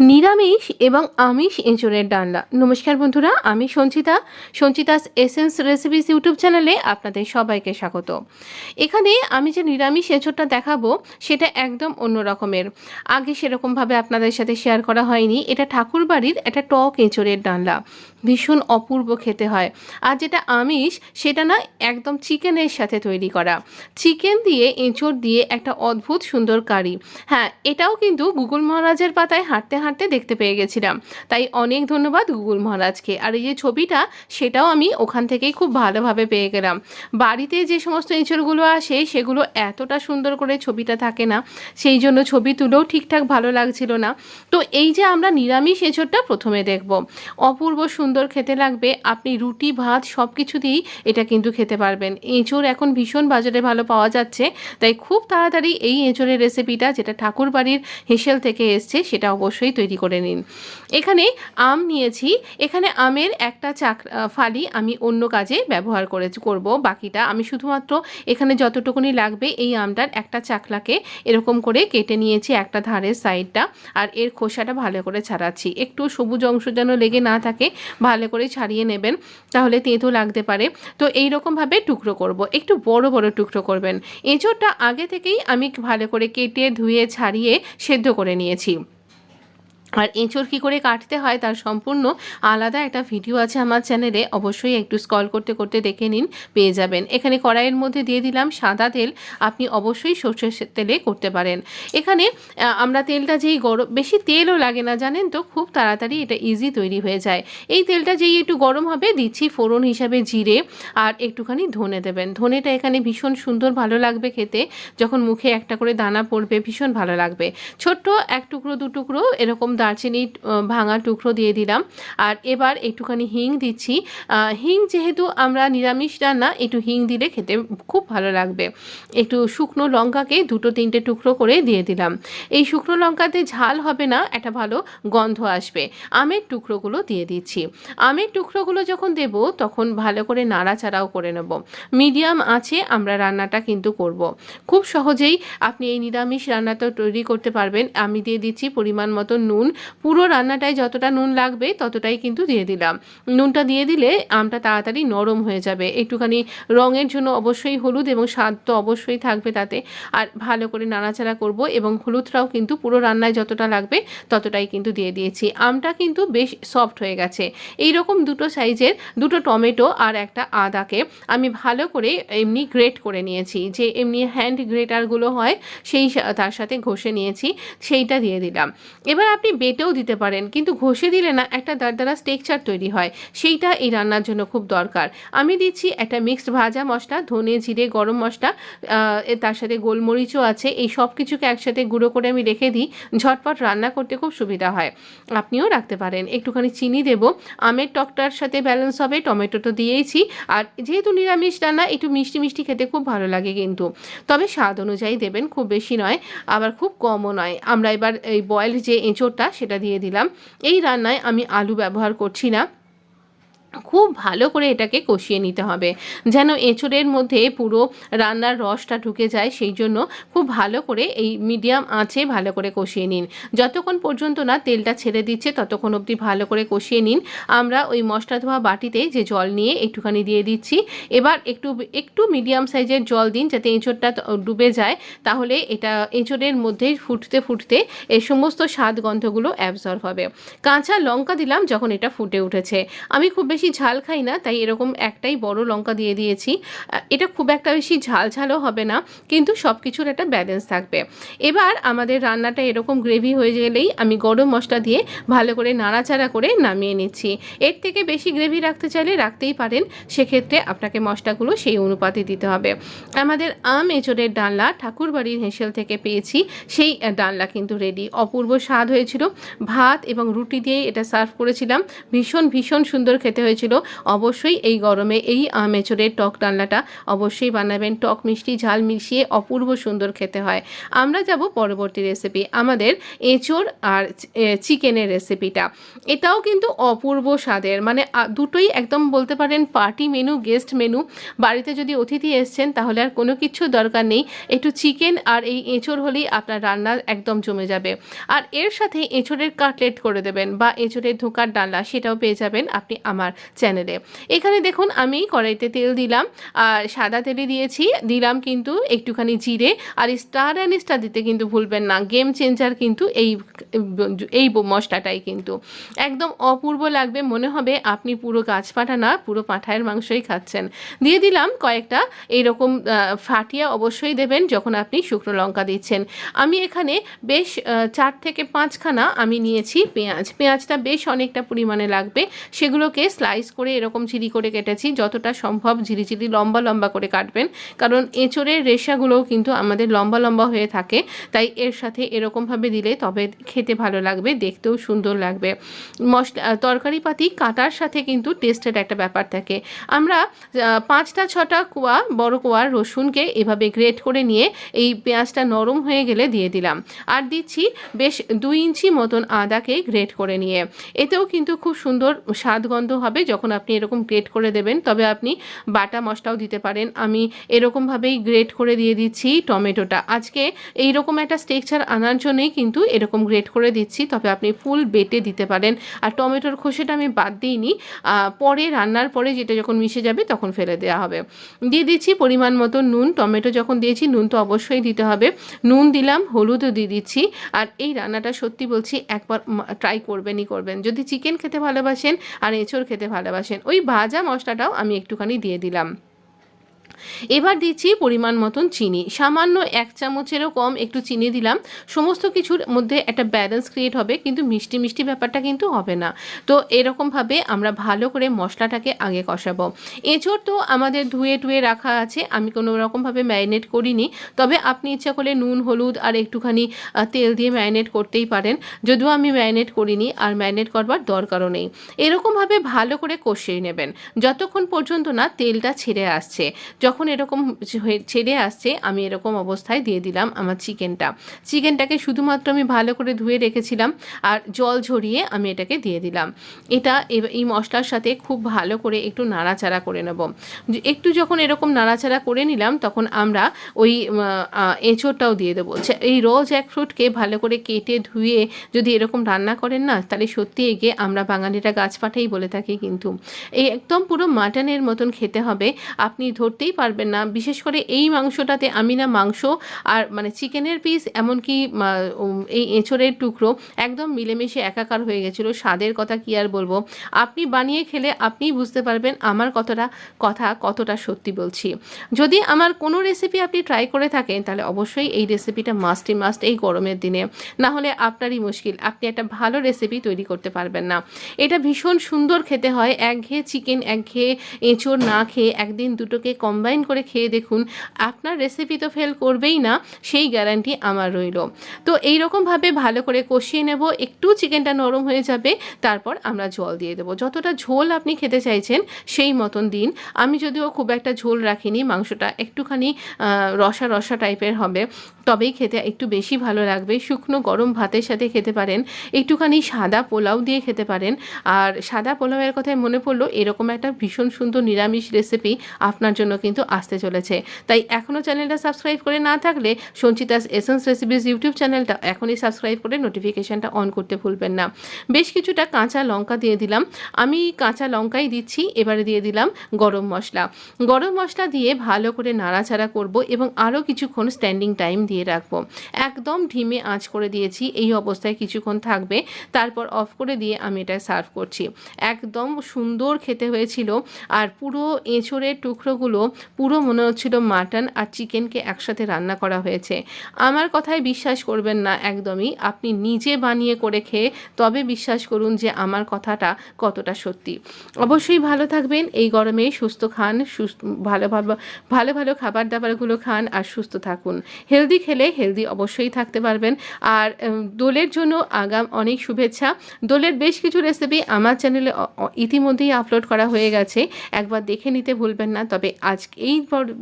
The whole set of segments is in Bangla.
নিরামিষ এবং আমিষ এঁচোড়ের ডালনা। নমস্কার বন্ধুরা, আমি সঞ্চিতাস এসেন্স রেসিপিস ইউটিউব চ্যানেলে আপনাদের সবাইকে স্বাগত। এখানে আমি যে নিরামিষ এঁচোড়টা দেখাবো সেটা একদম অন্য রকমের। আগে সেরকমভাবে আপনাদের সাথে শেয়ার করা হয়নি। এটা ঠাকুরবাড়ির একটা টক এঁচোড়ের ডালনা, ভীষণ অপূর্ব খেতে হয়। আর যেটা আমিষ সেটা না, একদম চিকেনের সাথে তৈরি করা, চিকেন দিয়ে এঁচোড় দিয়ে একটা অদ্ভুত সুন্দর কারি। হ্যাঁ, এটাও কিন্তু গুগল মহারাজের পাতায় হাঁটতে হাঁটতে দেখতে পেয়ে গেছিলাম, তাই অনেক ধন্যবাদ গুগল মহারাজকে। আর এই যে ছবিটা, সেটাও আমি ওখান থেকেই খুব ভালোভাবে পেয়ে গেলাম। বাড়িতে যে সমস্ত এঁচড়গুলো আসে সেগুলো এতটা সুন্দর করে ছবিটা থাকে না, সেই জন্য ছবি তুলেও ঠিকঠাক ভালো লাগছিল না। তো এই যে আমরা নিরামিষ এঁচড়টা প্রথমে দেখব, অপূর্ব সুন্দর খেতে লাগবে। আপনি রুটি ভাত সব কিছু দিয়েই এটা কিন্তু খেতে পারবেন। এঁচড় এখন ভীষণ বাজারে ভালো পাওয়া যাচ্ছে, তাই খুব তাড়াতাড়ি এই এঁচড়ের রেসিপিটা, যেটা ঠাকুরবাড়ির হেঁসেল থেকে এসছে, সেটা অবশ্যই তৈরি করে নিন। এখানে আম নিয়েছি। এখানে আমের একটা ফালি আমি অন্য কাজে ব্যবহার করব, বাকিটা আমি শুধুমাত্র এখানে যতটুকুনি লাগবে এই আমটার একটা চাকলাকে এরকম করে কেটে নিয়েছি একটা ধারের সাইডটা, আর এর খোসাটা ভালো করে ছাড়াচ্ছি। একটু সবুজ অংশ যেন লেগে না থাকে, ভালো করে ছাড়িয়ে নেবেন, তাহলে তেঁতো লাগতে পারে। তো এই রকমভাবে টুকরো করব, একটু বড় বড় টুকরো করবেন। এঁচোড়টা আগে থেকেই আমি ভালো করে কেটে ধুয়ে ছাড়িয়ে সেদ্ধ করে নিয়েছি। আর এঁচড় কী করে কাটতে হয় তার সম্পূর্ণ আলাদা একটা ভিডিও আছে আমার চ্যানেলে, অবশ্যই একটু স্ক্রল করতে করতে দেখে নিন, পেয়ে যাবেন। এখানে কড়াইয়ের মধ্যে দিয়ে দিলাম সাদা তেল, আপনি অবশ্যই সর্ষের তেলে করতে পারেন। এখানে আমরা তেলটা যেই গরম, বেশি তেলও লাগে না জানেন তো, খুব তাড়াতাড়ি এটা ইজি তৈরি হয়ে যায়। এই তেলটা যেই একটু গরম হবে, দিচ্ছি ফোড়ন হিসাবে জিরে আর একটুখানি ধনে দেবেন। ধনেটা এখানে ভীষণ সুন্দর ভালো লাগবে খেতে, যখন মুখে একটা করে দানা পড়বে ভীষণ ভালো লাগবে। ছোট্ট এক টুকরো দু টুকরো এরকম দারচিনি ভাঙা টুকরো দিয়ে দিলাম। আর এবার একটুখানি হিং দিচ্ছি। হিং যেহেতু আমরা নিরামিষ রান্না, একটু হিং দিলে খেতে খুব ভালো লাগবে। একটু শুকনো লঙ্কাকে দুটো তিনটে টুকরো করে দিয়ে দিলাম। এই শুকনো লঙ্কাতে ঝাল হবে না, একটা ভালো গন্ধ আসবে। আমের টুকরোগুলো দিয়ে দিচ্ছি। আমের টুকরোগুলো যখন দেব তখন ভালো করে নাড়াচাড়াও করে নেব। মিডিয়াম আঁচে আমরা রান্নাটা কিন্তু করব। খুব সহজেই আপনি এই নিরামিষ রান্নাটা তৈরি করতে পারবেন। আমি দিয়ে দিচ্ছি পরিমাণ মতো নুন। পুরো রান্নাটায় যতটা নুন লাগবে ততটাই কিন্তু দিয়ে দিলাম। নুনটা দিয়ে দিলে আমটা তাড়াতাড়ি নরম হয়ে যাবে। একটুখানি রঙের জন্য অবশ্যই হলুদ, এবং স্বাদ তো অবশ্যই থাকবে তাতে। আর ভালো করে নাড়াচাড়া করব, এবং হলুদটাও কিন্তু পুরো রান্নায় যতটা লাগবে ততটাই কিন্তু দিয়ে দিয়েছি। আমটা কিন্তু বেশ সফট হয়ে গেছে। এই রকম দুটো সাইজের দুটো টমেটো আর একটা আদাকে আমি ভালো করে এমনি গ্রেট করে নিয়েছি, যে এমনি হ্যান্ড গ্রেটারগুলো হয় সেই তার সাথে ঘষে নিয়েছি, সেইটা দিয়ে দিলাম। এবার আপনি বেটেও দিতে পারেন, কিন্তু ঘষে দিলে না একটা দারদারা টেক্সচার তৈরি হয়, সেইটা এই রান্নার জন্য খুব দরকার। আমি দিচ্ছি একটা মিক্সড ভাজা মশলা, ধনে জিরে গরম মশলা, তার সাথে গোলমরিচও আছে। এই সব কিছুকে একসাথে গুঁড়ো করে আমি রেখে দিই, ঝটপট রান্না করতে খুব সুবিধা হয়। আপনিও রাখতে পারেন। একটুখানি চিনি দেব, আমের টকটার সাথে ব্যালেন্স হবে। টমেটো তো দিয়েইছি, আর যেহেতু নিরামিষ রান্না একটু মিষ্টি মিষ্টি খেতে খুব ভালো লাগে কিন্তু, তবে স্বাদ অনুযায়ী দেবেন, খুব বেশি নয় আবার খুব কমও নয়। আমরা এবার এই বয়েলড যে এঁচোড়টা সেটা দিয়ে দিলাম। এই রান্নায় আমি আলু ব্যবহার করছি না। খুব ভালো করে এটাকে কষিয়ে নিতে হবে, যেন এঁচোড়ের মধ্যে পুরো রান্নার রসটা ঢুকে যায়। সেই জন্য খুব ভালো করে এই মিডিয়াম আঁচে ভালো করে কষিয়ে নিন। যতক্ষণ পর্যন্ত না তেলটা ছেড়ে দিচ্ছে ততক্ষণ অবধি ভালো করে কষিয়ে নিন। আমরা ওই মশলা ধোয়া বাটিতে যে জল নিয়ে একটুখানি দিয়ে দিচ্ছি। এবার একটু মিডিয়াম সাইজের জল দিন, যাতে এঁচোড়টা ডুবে যায়, তাহলে এটা এঁচোড়ের মধ্যে ফুটতে ফুটতে এই সমস্ত স্বাদ গন্ধগুলো অ্যাবজর্ব হবে। কাঁচা লঙ্কা দিলাম যখন এটা ফুটে উঠেছে। আমি খুব বেশি ঝাল খাই না, তাই এরকম একটাই বড় লঙ্কা দিয়ে দিয়েছি। এটা খুব একটা বেশি ঝালও হবে না, কিন্তু সব কিছুর একটা ব্যালেন্স থাকবে। এবার আমাদের রান্নাটা এরকম গ্রেভি হয়ে গেলেই আমি গরম মশলা দিয়ে ভালো করে নাড়াচাড়া করে নামিয়ে নিচ্ছি। এর থেকে বেশি গ্রেভি রাখতে চাইলে রাখতেই পারেন, সেক্ষেত্রে আপনাকে মশলাগুলো সেই অনুপাতে দিতে হবে। আমাদের আম এঁচোড়ের ডালনা ঠাকুরবাড়ির হেঁসেল থেকে পেয়েছি, সেই ডালনা কিন্তু রেডি। অপূর্ব স্বাদ হয়েছিল। ভাত এবং রুটি দিয়ে এটা সার্ভ করেছিলাম, ভীষণ ভীষণ সুন্দর খেতে হয়েছে। হয়েছিল, অবশ্যই এই গরমে এই আম এঁচোড়ের টক ডালনাটা অবশ্যই বানাবেন। টক মিষ্টি ঝাল মিশিয়ে অপূর্ব সুন্দর খেতে হয়। আমরা যাব পরবর্তী রেসিপি, আমাদের এঁচোড় আর চিকেনের রেসিপিটা। এটাও কিন্তু অপূর্ব স্বাদের, মানে দুটোই একদম বলতে পারেন পার্টি মেনু, গেস্ট মেনু। বাড়িতে যদি অতিথি এসছেন তাহলে আর কোনো কিছু দরকার নেই, একটু চিকেন আর এই এঁচোড় হলেই আপনার রান্না একদম জমে যাবে। আর এর সাথে এঁচোড়ের কাটলেট করে দেবেন বা এঁচোড়ের ধোকার ডালনা, সেটাও পেয়ে যাবেন আপনি আমার চ্যানেলে। এখানে দেখুন আমি কড়াইতে তেল দিলাম, আর সাদা তেলে দিলাম কিন্তু একটুখানি জিরে, আর স্টার অ্যানিস্টা দিতে কিন্তু ভুলবেন না, গেম চেঞ্জার কিন্তু এই মশলাটাই কিন্তু একদম অপূর্ব লাগবে, মনে হবে আপনি পুরো গাছপাঠা না পুরো পাঁঠায়ের মাংসই খাচ্ছেন। দিয়ে দিলাম কয়েকটা এইরকম ফাটিয়ে অবশ্যই দেবেন যখন আপনি শুকনো লঙ্কা দিচ্ছেন। আমি এখানে বেশ 4 থেকে 5খানা আমি নিয়েছি পেঁয়াজটা বেশ অনেকটা পরিমাণে লাগবে, সেগুলোকে স্লাইস করে এরকম ঝিরি করে কেটেছি, যতটা সম্ভব ঝিরি লম্বা লম্বা করে কাটবেন, কারণ এঁচোড়ের রেশাগুলোও কিন্তু আমাদের লম্বা লম্বা হয়ে থাকে, তাই এর সাথে এরকমভাবে দিলে তবে খেতে ভালো লাগবে, দেখতেও সুন্দর লাগবে। মশলা তরকারিপাতি কাটার সাথে কিন্তু টেস্টের একটা ব্যাপার থাকে। আমরা 5টা 6টা বড় কোয়া রসুনকে এভাবে গ্রেট করে নিয়ে এই পেঁয়াজটা নরম হয়ে গেলে দিয়ে দিলাম, আর দিচ্ছি বেশ 2 ইঞ্চি মতন আদাকে গ্রেট করে নিয়ে। এতেও কিন্তু খুব সুন্দর স্বাদগন্ধ হবে যখন আপনি এরকম গ্রেট করে দেবেন। তবে আপনি বাটা মশলাও দিতে পারেন, আমি এরকমভাবেই গ্রেট করে দিয়ে দিচ্ছি টমেটোটা। আজকে এইরকম একটা টেক্সচার আনার জন্যই কিন্তু এরকম গ্রেট করে দিচ্ছি, তবে আপনি ফুল বেটে দিতে পারেন। আর টমেটোর খোসাটা আমি বাদ দিইনি, পরে রান্নার পরে যেটা যখন মিশে যাবে তখন ফেলে দেওয়া হবে। দিয়ে দিচ্ছি পরিমাণ মতো নুন, টমেটো যখন দিয়েছি নুন তো অবশ্যই দিতে হবে, নুন দিলাম, হলুদও দিয়ে দিচ্ছি। আর এই রান্নাটা সত্যি বলছি একবার ট্রাই করবেন যদি চিকেন খেতে ভালোবাসেন আর এঁচোড় খেতে ভালোবাসেন। ওই ভাজা মশলাটাও আমি একটুখানি দিয়ে দিলাম। এবার দিচ্ছি পরিমাণ মতন চিনি, সামান্য 1 চামচেরও কম একটু চিনি দিলাম। সমস্ত কিছুর মধ্যে একটা ব্যালেন্স ক্রিয়েট হবে, কিন্তু মিষ্টি মিষ্টি ব্যাপারটা কিন্তু হবে না। তো এরকমভাবে আমরা ভালো করে মশলাটাকে আগে কষাবো। এঁচোড় তো আমাদের ধুয়ে টুয়ে রাখা আছে, আমি কোনো রকমভাবে ম্যারিনেট করিনি, তবে আপনি ইচ্ছা করলে নুন হলুদ আর একটুখানি তেল দিয়ে ম্যারিনেট করতেই পারেন, যদিও আমি ম্যারিনেট করিনি আর ম্যারিনেট করবার দরকারও নেই। এরকমভাবে ভালো করে কষিয়ে নেবেন যতক্ষণ পর্যন্ত না তেলটা ছেড়ে আসছে। যখন এরকম ছেড়ে আসছে আমি এরকম অবস্থায় দিয়ে দিলাম আমার চিকেনটাকে শুধুমাত্র আমি ভালো করে ধুয়ে রেখেছিলাম, আর জল ঝরিয়ে আমি এটাকে দিয়ে দিলাম। এই মশলার সাথে খুব ভালো করে একটু নাড়াচাড়া করে নেব। একটু যখন এরকম নাড়াচাড়া করে নিলাম তখন আমরা ওই এঁচোড়টাও দিয়ে দেবো। এই র জ্যাকফ্রুটকে ভালো করে কেটে ধুয়ে যদি এরকম রান্না করেন না, তাহলে সত্যি এগে আমরা বাঙালিরা গাছপাঠাই বলে থাকি, কিন্তু এই একদম পুরো মাটনের মতন খেতে হবে, আপনি ধরতেই পারবেন না। বিশেষ করে এই মাংসটাতে আমি না মাংস আর মানে চিকেনের পিস এমনকি এই এঁচোড়ের টুকরো একদম মিলেমিশে একাকার হয়ে গেছিলো। স্বাদের কথা কি আর বলবো, আপনি বানিয়ে খেলে আপনিই বুঝতে পারবেন আমার কথা কতটা সত্যি বলছি। যদি আমার কোনো রেসিপি আপনি ট্রাই করে থাকেন তাহলে অবশ্যই এই রেসিপিটা মাস্ট এই গরমের দিনে, না হলে আপনারই মুশকিল, আপনি একটা ভালো রেসিপি তৈরি করতে পারবেন না। এটা ভীষণ সুন্দর খেতে হয়, একঘেয়ে চিকেন একঘেয়ে এঁচোড় না খেয়ে একদিন দুটোকে কম্বাইন করে খেয়ে দেখুন, আপনার রেসিপি তো ফেল করবেই না, সেই গ্যারান্টি আমার রইল। তো এইরকমভাবে ভালো করে কষিয়ে নেব, একটু চিকেনটা নরম হয়ে যাবে, তারপর আমরা জল দিয়ে দেবো। যতটা ঝোল আপনি খেতে চাইছেন সেই মতন দিন। আমি যদিও খুব একটা ঝোল রাখিনি, মাংসটা একটুখানি রসা রসা টাইপের হবে, তবেই খেতে একটু বেশি ভালো লাগবে। শুকনো গরম ভাতের সাথে খেতে পারেন, একটুখানি সাদা পোলাও দিয়ে খেতে পারেন। আর সাদা পোলাওয়ের কথায় মনে পড়লো, এরকম একটা ভীষণ সুন্দর নিরামিষ রেসিপি আপনার জন্য কিন্তু আসতে চলেছে। তাই এখনও চ্যানেলটা সাবস্ক্রাইব করে না থাকলে সঞ্চিতাস এসেন্স রেসিপিস ইউটিউব চ্যানেলটা এখনই সাবস্ক্রাইব করে নোটিফিকেশানটা অন করতে ভুলবেন না। বেশ কিছুটা কাঁচা লঙ্কা দিয়ে দিলাম, আমি কাঁচা লঙ্কাই দিচ্ছি। এবারে দিয়ে দিলাম গরম মশলা দিয়ে ভালো করে নাড়াচাড়া করব এবং আরও কিছুক্ষণ স্ট্যান্ডিং টাইম দিয়ে রাখবো। একদম ধিমে আঁচ করে দিয়েছি, এই অবস্থায় কিছুক্ষণ থাকবে, তারপর অফ করে দিয়ে আমি এটা সার্ভ করছি। একদম সুন্দর খেতে হয়েছিল, আর পুরো এঁচোড়ের টুকরোগুলো পুরো মনে হচ্ছিল মাটন আর চিকেনকে একসাথে রান্না করা হয়েছে। আমার কথায় বিশ্বাস করবেন না একদমই, আপনি নিজে বানিয়ে করে খেয়ে তবে বিশ্বাস করুন যে আমার কথাটা কতটা সত্যি। অবশ্যই ভালো থাকবেন, এই গরমে সুস্থ খান, ভালো ভালো খাবার দাবারগুলো খান আর সুস্থ থাকুন। হেলদি খেলে হেলদি অবশ্যই থাকতে পারবেন। আর দোলের জন্য আগাম অনেক শুভেচ্ছা। দোলের বেশ কিছু রেসিপি আমার চ্যানেলে ইতিমধ্যেই আপলোড করা হয়ে গেছে, একবার দেখে নিতে ভুলবেন না। তবে এই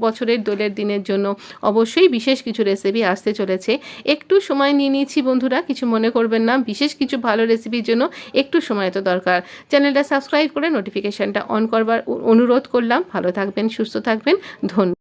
বছরের দোলের দিনের জন্য অবশ্যই বিশেষ কিছু রেসিপি আসতে চলেছে। একটু সময় নিয়ে নিয়েছি বন্ধুরা, কিছু মনে করবেন না। বিশেষ কিছু ভালো রেসিপির জন্য একটু সময় তো দরকার। চ্যানেলটা সাবস্ক্রাইব করে নোটিফিকেশানটা অন করবার অনুরোধ করলাম। ভালো থাকবেন, সুস্থ থাকবেন। ধন্যবাদ।